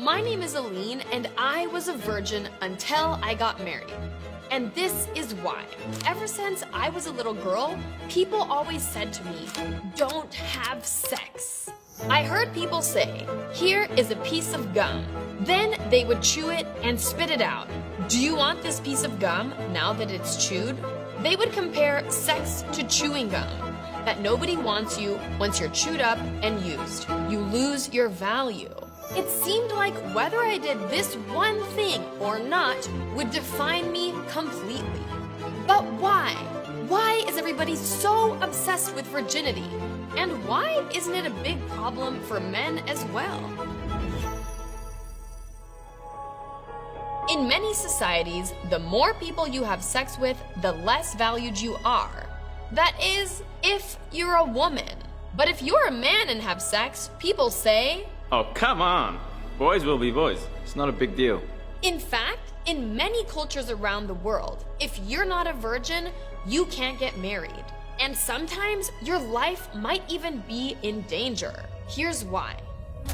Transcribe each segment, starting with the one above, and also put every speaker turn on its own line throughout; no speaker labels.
My name is Aline, and I was a virgin until I got married. And this is why. Ever since I was a little girl, people always said to me, "Don't have sex." I heard people say, "Here is a piece of gum." Then they would chew it and spit it out. "Do you want this piece of gum now that it's chewed?" They would compare sex to chewing gum, that nobody wants you once you're chewed up and used. You lose your value. It seemed like whether I did this one thing or not would define me completely. But why? Why is everybody so obsessed with virginity? And why isn't it a big problem for men as well? In many societies, the more people you have sex with, the less valued you are. That is, if you're a woman. But if you're a man and have sex, people say,
"Oh, come on. Boys will be boys. It's not a big deal."
In fact, in many cultures around the world, if you're not a virgin, you can't get married. And sometimes your life might even be in danger. Here's why.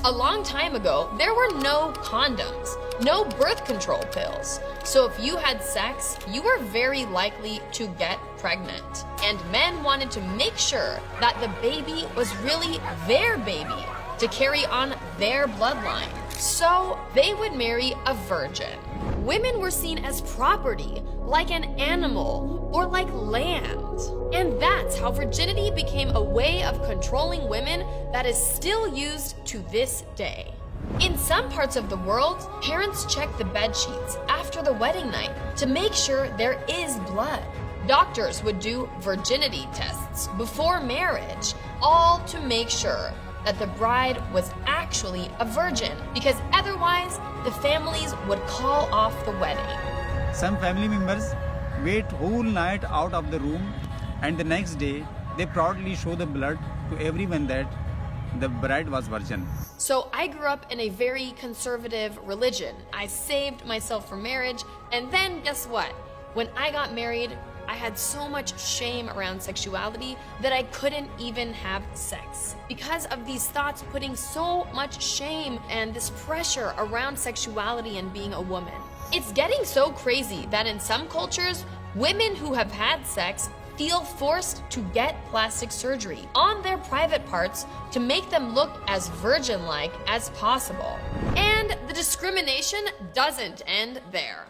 A long time ago, there were no condoms, no birth control pills. So if you had sex, you were very likely to get pregnant. And men wanted to make sure that the baby was really their baby, to carry on their bloodline. So they would marry a virgin. Women were seen as property, like an animal or like land. And that's how virginity became a way of controlling women that is still used to this day. In some parts of the world, parents check the bed sheets after the wedding night to make sure there is blood. Doctors would do virginity tests before marriage, all to make sure that the bride was actually a virgin, because otherwise the families would call off the wedding.
Some family members wait whole night out of the room, and the next day they proudly show the blood to everyone that the bride was virgin.
So I grew up in a very conservative religion. I saved myself for marriage, and then guess what? When I got married, I had so much shame around sexuality that I couldn't even have sex. Because of these thoughts putting so much shame and this pressure around sexuality and being a woman. It's getting so crazy that in some cultures, women who have had sex feel forced to get plastic surgery on their private parts to make them look as virgin-like as possible. And the discrimination doesn't end there.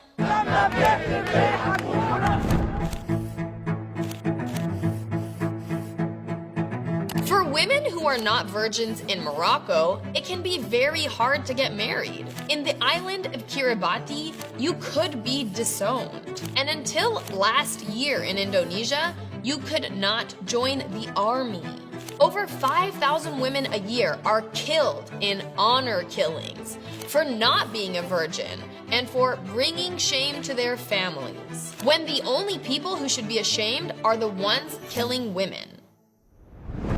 For women who are not virgins in Morocco, it can be very hard to get married. In the island of Kiribati, you could be disowned. And until last year in Indonesia, you could not join the army. Over 5,000 women a year are killed in honor killings for not being a virgin and for bringing shame to their families, when the only people who should be ashamed are the ones killing women.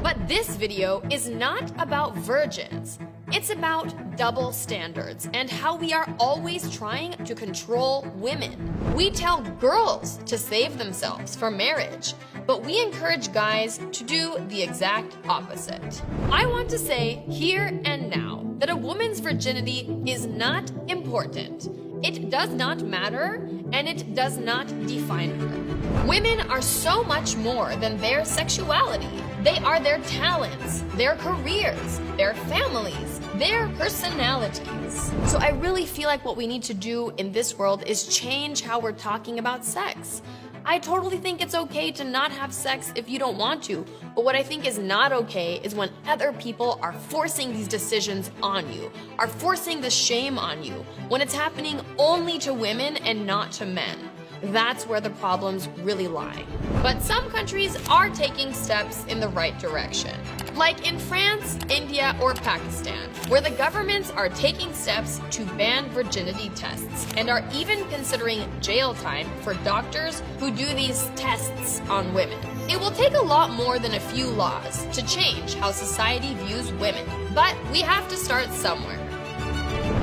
But this video is not about virgins. It's about double standards and how we are always trying to control women. We tell girls to save themselves for marriage, but we encourage guys to do the exact opposite. I want to say here and now that a woman's virginity is not important. It does not matter, and it does not define her. Women are so much more than their sexuality. They are their talents, their careers, their families, their personalities. So I really feel like what we need to do in this world is change how we're talking about sex. I totally think it's okay to not have sex if you don't want to, but what I think is not okay is when other people are forcing these decisions on you, are forcing the shame on you, when it's happening only to women and not to men. That's where the problems really lie. But some countries are taking steps in the right direction, like in France, India, or Pakistan, where the governments are taking steps to ban virginity tests and are even considering jail time for doctors who do these tests on women. It will take a lot more than a few laws to change how society views women, but we have to start somewhere.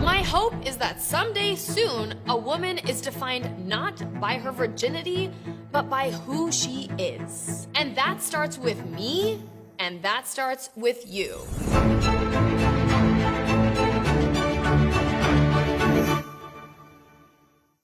My hope is that someday soon, a woman is defined not by her virginity, but by who she is. And that starts with me, and that starts with you.